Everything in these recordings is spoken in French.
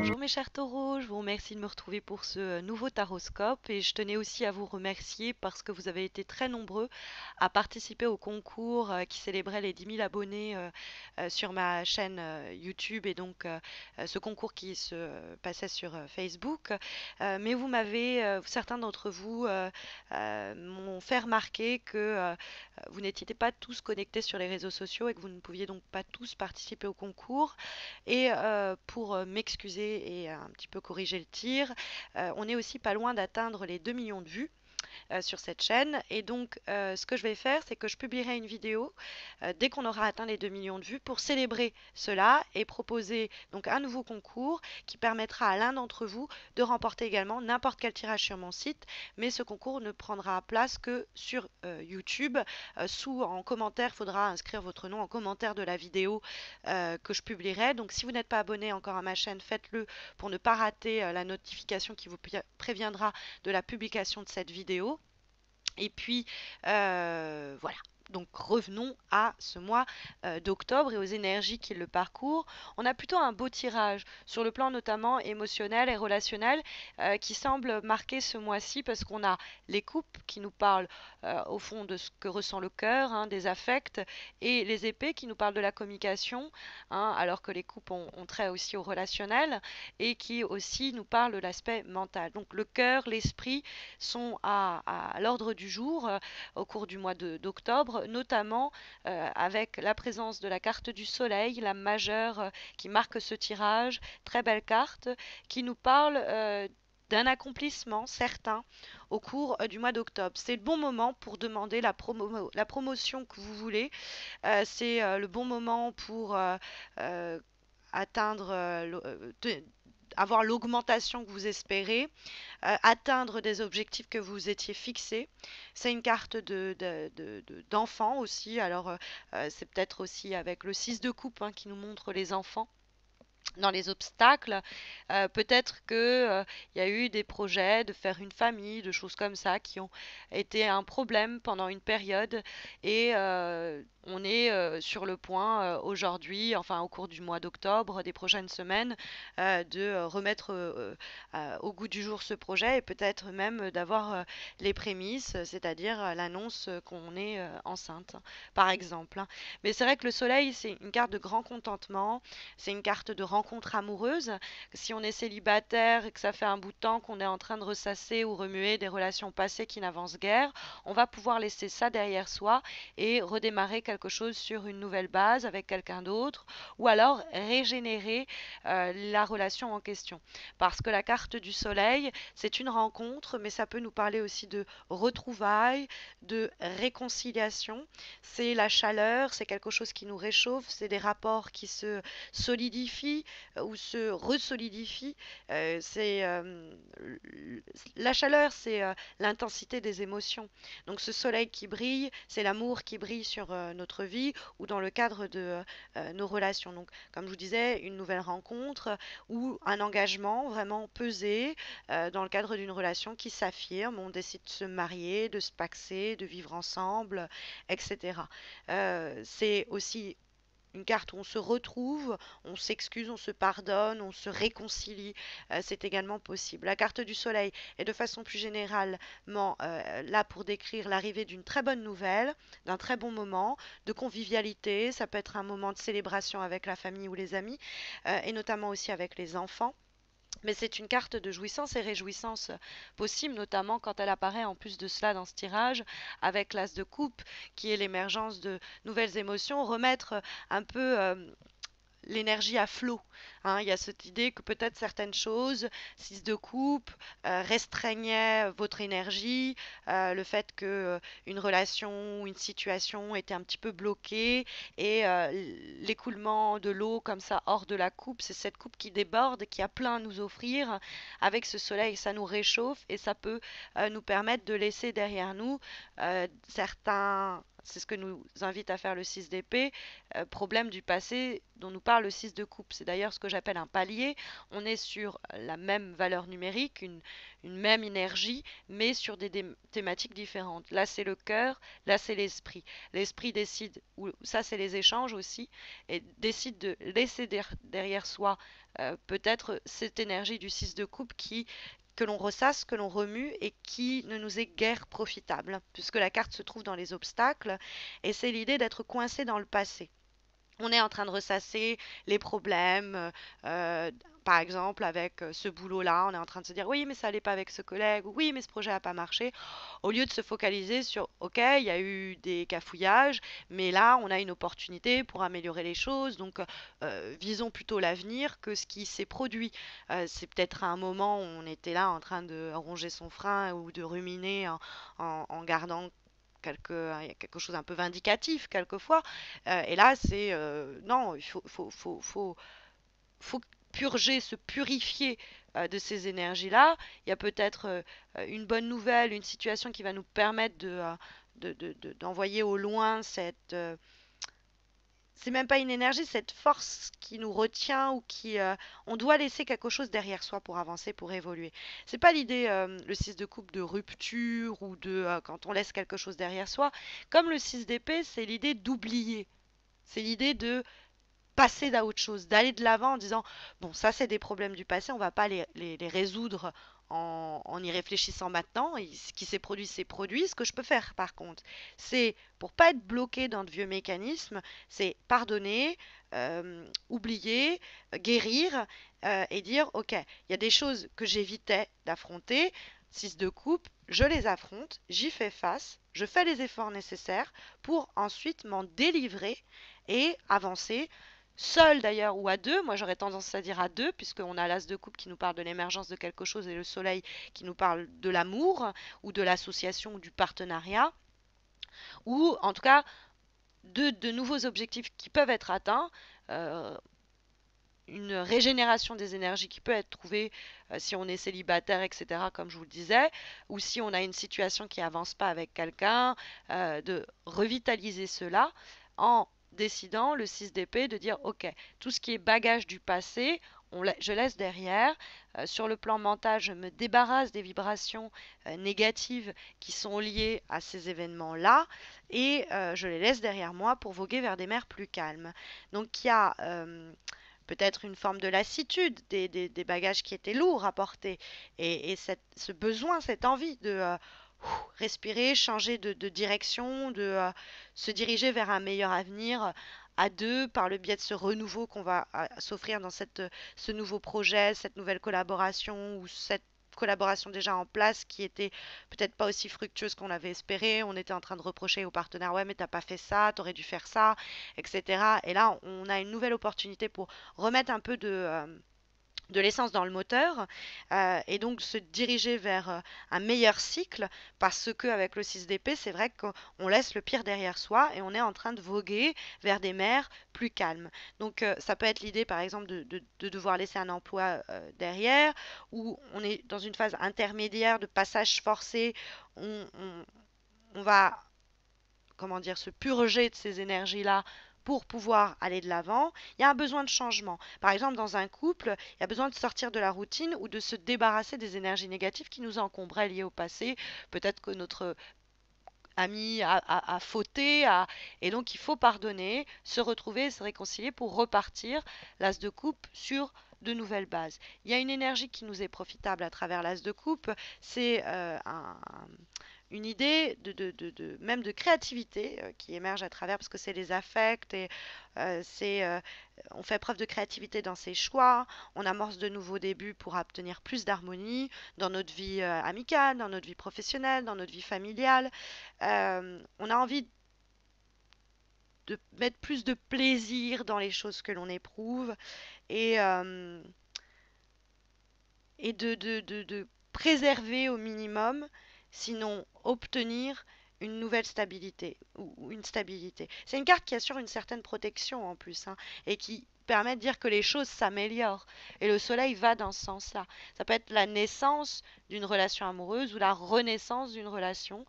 Bonjour mes chers taureaux, je vous remercie de me retrouver pour ce nouveau taroscope et je tenais aussi à vous remercier parce que vous avez été très nombreux à participer au concours qui célébrait les 10 000 abonnés sur ma chaîne YouTube et donc ce concours qui se passait sur Facebook. Mais vous m'avez, certains d'entre vous m'ont fait remarquer que vous n'étiez pas tous connectés sur les réseaux sociaux et que vous ne pouviez donc pas tous participer au concours. Et pour m'excuser et un petit peu corriger le tir, on est aussi pas loin d'atteindre les 2 millions de vues sur cette chaîne. Et donc, ce que je vais faire, c'est que je publierai une vidéo dès qu'on aura atteint les 2 millions de vues pour célébrer cela et proposer donc un nouveau concours qui permettra à l'un d'entre vous de remporter également n'importe quel tirage sur mon site. Mais ce concours ne prendra place que sur YouTube. En commentaire, il faudra inscrire votre nom en commentaire de la vidéo que je publierai. Donc, si vous n'êtes pas abonné encore à ma chaîne, faites-le pour ne pas rater la notification qui vous préviendra de la publication de cette vidéo. Et puis, voilà. Donc revenons à ce mois d'octobre et aux énergies qui le parcourent. On a plutôt un beau tirage sur le plan notamment émotionnel et relationnel qui semble marquer ce mois-ci parce qu'on a les coupes qui nous parlent au fond de ce que ressent le cœur, hein, des affects, et les épées qui nous parlent de la communication, hein, alors que les coupes ont trait aussi au relationnel et qui aussi nous parlent de l'aspect mental. Donc le cœur, l'esprit sont à l'ordre du jour au cours du mois d'octobre, notamment avec la présence de la carte du soleil, la majeure qui marque ce tirage, très belle carte, qui nous parle d'un accomplissement certain au cours du mois d'octobre. C'est le bon moment pour demander la promotion que vous voulez. C'est le bon moment pour atteindre, avoir l'augmentation que vous espérez, atteindre des objectifs que vous étiez fixés. C'est une carte d'enfant aussi. Alors, c'est peut-être aussi avec le 6 de coupe hein, qui nous montre les enfants dans les obstacles. Peut-être que il y a eu des projets de faire une famille, de choses comme ça qui ont été un problème pendant une période et on est sur le point aujourd'hui, enfin au cours du mois d'octobre, des prochaines semaines, de remettre au goût du jour ce projet et peut-être même d'avoir les prémices, c'est-à-dire l'annonce qu'on est enceinte, par exemple, hein. Mais c'est vrai que le soleil, c'est une carte de grand contentement, c'est une carte de rencontre amoureuse. Si on est célibataire et que ça fait un bout de temps qu'on est en train de ressasser ou remuer des relations passées qui n'avancent guère, on va pouvoir laisser ça derrière soi et redémarrer quelque chose sur une nouvelle base avec quelqu'un d'autre, ou alors régénérer la relation en question. Parce que la carte du soleil, c'est une rencontre, mais ça peut nous parler aussi de retrouvailles, de réconciliation. C'est la chaleur, c'est quelque chose qui nous réchauffe, c'est des rapports qui se solidifient ou se resolidifient. La chaleur, c'est l'intensité des émotions. Donc ce soleil qui brille, c'est l'amour qui brille sur notre vie ou dans le cadre de nos relations. Donc comme je vous disais, une nouvelle rencontre ou un engagement vraiment pesé dans le cadre d'une relation qui s'affirme. On décide de se marier, de se paxer, de vivre ensemble, etc. C'est aussi une carte où on se retrouve, on s'excuse, on se pardonne, on se réconcilie. C'est également possible. La carte du soleil est de façon plus généralement là pour décrire l'arrivée d'une très bonne nouvelle, d'un très bon moment, de convivialité. Ça peut être un moment de célébration avec la famille ou les amis, et notamment aussi avec les enfants. Mais c'est une carte de jouissance et réjouissance possible, notamment quand elle apparaît en plus de cela dans ce tirage, avec l'as de coupe, qui est l'émergence de nouvelles émotions, remettre un peu l'énergie à flot, hein. Il y a cette idée que peut-être certaines choses, 6 de coupe, restreignaient votre énergie, le fait que une relation ou une situation était un petit peu bloquée et l'écoulement de l'eau comme ça hors de la coupe, c'est cette coupe qui déborde, qui a plein à nous offrir. Avec ce soleil, ça nous réchauffe et ça peut nous permettre de laisser derrière nous C'est ce que nous invite à faire le 6 d'épée, problème du passé dont nous parle le 6 de coupe. C'est d'ailleurs ce que j'appelle un palier. On est sur la même valeur numérique, une même énergie, mais sur des thématiques différentes. Là, c'est le cœur, là, c'est l'esprit. L'esprit décide, ou ça, c'est les échanges aussi, et décide de laisser derrière soi peut-être cette énergie du 6 de coupe que l'on ressasse, que l'on remue et qui ne nous est guère profitable, puisque la carte se trouve dans les obstacles, et c'est l'idée d'être coincé dans le passé. On est en train de ressasser les problèmes, par exemple avec ce boulot-là, on est en train de se dire oui mais ça allait pas avec ce collègue, ou oui mais ce projet n'a pas marché, au lieu de se focaliser sur ok il y a eu des cafouillages, mais là on a une opportunité pour améliorer les choses, donc visons plutôt l'avenir que ce qui s'est produit. C'est peut-être à un moment où on était là en train de ronger son frein ou de ruminer en gardant quelque chose un peu vindicatif quelquefois. Et là, c'est non, faut purger, se purifier de ces énergies-là. Il y a peut-être une bonne nouvelle, une situation qui va nous permettre d'envoyer au loin c'est même pas une énergie, cette force qui nous retient ou on doit laisser quelque chose derrière soi pour avancer, pour évoluer. C'est pas l'idée, le 6 de coupe, de rupture ou quand on laisse quelque chose derrière soi. Comme le 6 d'épée, c'est l'idée d'oublier. C'est l'idée de passer à autre chose, d'aller de l'avant en disant, bon, ça c'est des problèmes du passé, on va pas les résoudre en y réfléchissant maintenant. Et ce qui s'est produit, c'est produit. Ce que je peux faire par contre, c'est pour pas être bloqué dans de vieux mécanismes, c'est pardonner, oublier, guérir et dire, ok, il y a des choses que j'évitais d'affronter. 6 de coupe, je les affronte, j'y fais face, je fais les efforts nécessaires pour ensuite m'en délivrer et avancer seul d'ailleurs ou à deux. Moi j'aurais tendance à dire à deux, puisqu'on a l'as de coupe qui nous parle de l'émergence de quelque chose et le soleil qui nous parle de l'amour ou de l'association ou du partenariat, ou en tout cas de nouveaux objectifs qui peuvent être atteints. euh, une régénération des énergies qui peut être trouvée si on est célibataire, etc., comme je vous le disais, ou si on a une situation qui avance pas avec quelqu'un, de revitaliser cela en décidant, le 6 d'épée, de dire, ok, tout ce qui est bagage du passé, je laisse derrière. Sur le plan mental, je me débarrasse des vibrations négatives qui sont liées à ces événements-là et je les laisse derrière moi pour voguer vers des mers plus calmes. Donc il y a peut-être une forme de lassitude des bagages qui étaient lourds à porter et ce besoin, cette envie de respirer, changer de direction, de se diriger vers un meilleur avenir à deux par le biais de ce renouveau qu'on va s'offrir dans ce nouveau projet, cette nouvelle collaboration ou cette collaboration déjà en place qui était peut-être pas aussi fructueuse qu'on avait espéré. On était en train de reprocher au partenaire, ouais, mais t'as pas fait ça, t'aurais dû faire ça, etc. Et là, on a une nouvelle opportunité pour remettre un peu de l'essence dans le moteur et donc se diriger vers un meilleur cycle parce que avec le 6 d'épée, c'est vrai qu'on laisse le pire derrière soi et on est en train de voguer vers des mers plus calmes. Donc ça peut être l'idée par exemple de devoir laisser un emploi derrière ou on est dans une phase intermédiaire de passage forcé, on, on va comment dire, se purger de ces énergies-là pour pouvoir aller de l'avant, il y a un besoin de changement. Par exemple, dans un couple, il y a besoin de sortir de la routine ou de se débarrasser des énergies négatives qui nous encombraient liées au passé. Peut-être que notre ami a fauté, et donc il faut pardonner, se retrouver, se réconcilier pour repartir, l'as de coupe, sur de nouvelles bases. Il y a une énergie qui nous est profitable à travers l'as de coupe, c'est une idée même de créativité qui émerge à travers, parce que c'est les affects et on fait preuve de créativité dans ses choix, on amorce de nouveaux débuts pour obtenir plus d'harmonie dans notre vie amicale, dans notre vie professionnelle, dans notre vie familiale. On a envie de mettre plus de plaisir dans les choses que l'on éprouve et, euh, et de préserver au minimum, sinon obtenir une nouvelle stabilité ou une stabilité. C'est une carte qui assure une certaine protection en plus, hein, et qui permet de dire que les choses s'améliorent. Et le soleil va dans ce sens-là. Ça peut être la naissance d'une relation amoureuse ou la renaissance d'une relation.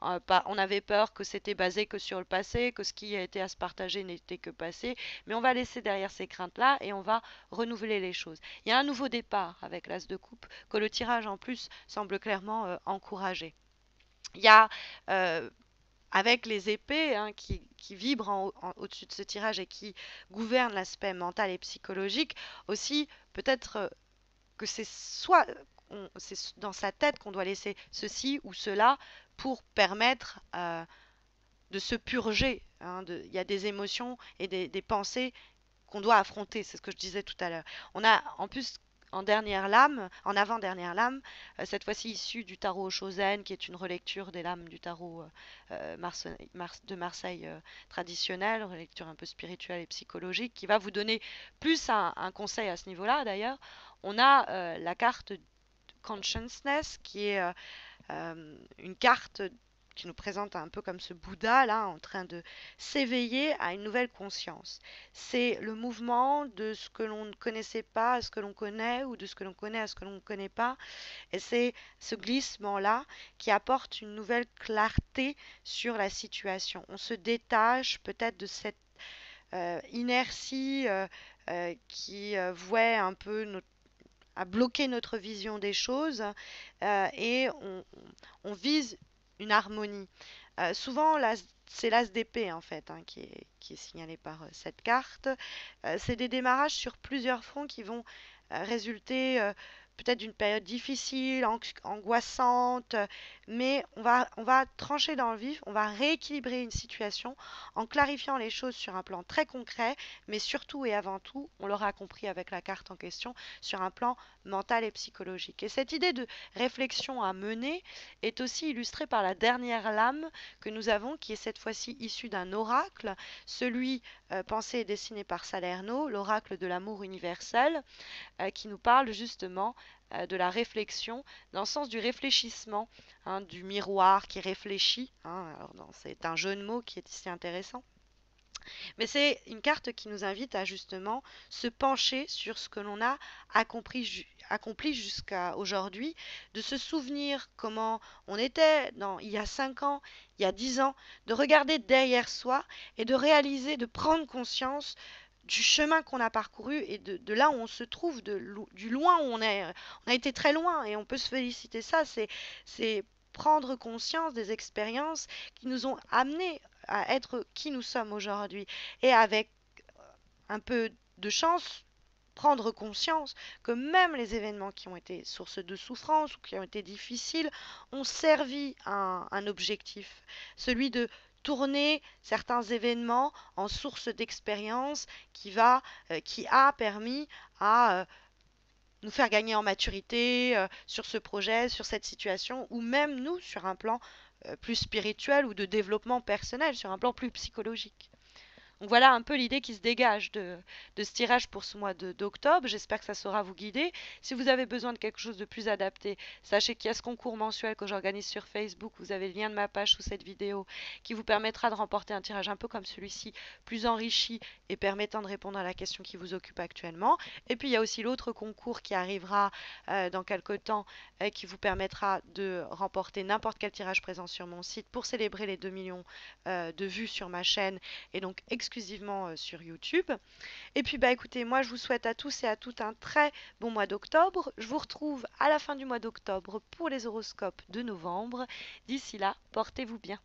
On avait peur que c'était basé que sur le passé, que ce qui a été à se partager n'était que passé, mais on va laisser derrière ces craintes-là et on va renouveler les choses. Il y a un nouveau départ avec l'As de coupe que le tirage en plus semble clairement encourager. Il y a euh, avec les épées, hein, qui vibrent au-dessus de ce tirage et qui gouvernent l'aspect mental et psychologique, aussi peut-être que c'est soit c'est dans sa tête qu'on doit laisser ceci ou cela pour permettre de se purger, hein, il y a des émotions et des pensées qu'on doit affronter, c'est ce que je disais tout à l'heure. On a en plus en dernière lame, en avant-dernière lame, cette fois-ci issue du tarot Shozen, qui est une relecture des lames du tarot de Marseille traditionnel, relecture un peu spirituelle et psychologique, qui va vous donner plus un conseil à ce niveau-là d'ailleurs. On a la carte Consciousness, qui est une carte qui nous présente un peu comme ce Bouddha là en train de s'éveiller à une nouvelle conscience. C'est le mouvement de ce que l'on ne connaissait pas à ce que l'on connaît ou de ce que l'on connaît à ce que l'on ne connaît pas. Et c'est ce glissement là qui apporte une nouvelle clarté sur la situation. On se détache peut-être de cette inertie qui vouait un peu à bloquer notre vision des choses et on vise une harmonie. Souvent, c'est l'as d'épée en fait, hein, qui est signalé par cette carte. C'est des démarrages sur plusieurs fronts qui vont résulter peut-être d'une période difficile, angoissante, mais on va trancher dans le vif, on va rééquilibrer une situation en clarifiant les choses sur un plan très concret, mais surtout et avant tout, on l'aura compris avec la carte en question, sur un plan mental et psychologique. Et cette idée de réflexion à mener est aussi illustrée par la dernière lame que nous avons, qui est cette fois-ci issue d'un oracle, celui pensé et dessiné par Salerno, l'oracle de l'amour universel, qui nous parle justement de la réflexion, dans le sens du réfléchissement, hein, du miroir qui réfléchit. Hein, c'est un jeu de mots qui est ici intéressant. Mais c'est une carte qui nous invite à justement se pencher sur ce que l'on a accompli jusqu'à aujourd'hui, de se souvenir comment on était il y a 5 ans, il y a 10 ans, de regarder derrière soi et de réaliser, de prendre conscience du chemin qu'on a parcouru et de là où on se trouve, du loin où on est. On a été très loin et on peut se féliciter ça. C'est prendre conscience des expériences qui nous ont amenés à être qui nous sommes aujourd'hui. Et avec un peu de chance, prendre conscience que même les événements qui ont été source de souffrance ou qui ont été difficiles ont servi un objectif, celui de tourner certains événements en source d'expérience qui a permis à nous faire gagner en maturité sur ce projet, sur cette situation, ou même nous sur un plan plus spirituel ou de développement personnel, sur un plan plus psychologique. Donc voilà un peu l'idée qui se dégage de ce tirage pour ce mois d'octobre. J'espère que ça saura vous guider. Si vous avez besoin de quelque chose de plus adapté, sachez qu'il y a ce concours mensuel que j'organise sur Facebook. Vous avez le lien de ma page sous cette vidéo qui vous permettra de remporter un tirage un peu comme celui-ci, plus enrichi et permettant de répondre à la question qui vous occupe actuellement. Et puis il y a aussi l'autre concours qui arrivera dans quelques temps qui vous permettra de remporter n'importe quel tirage présent sur mon site pour célébrer les 2 millions de vues sur ma chaîne et donc exclusivement sur YouTube. Et puis bah écoutez, moi je vous souhaite à tous et à toutes un très bon mois d'octobre. Je vous retrouve à la fin du mois d'octobre pour les horoscopes de novembre. D'ici là, portez-vous bien.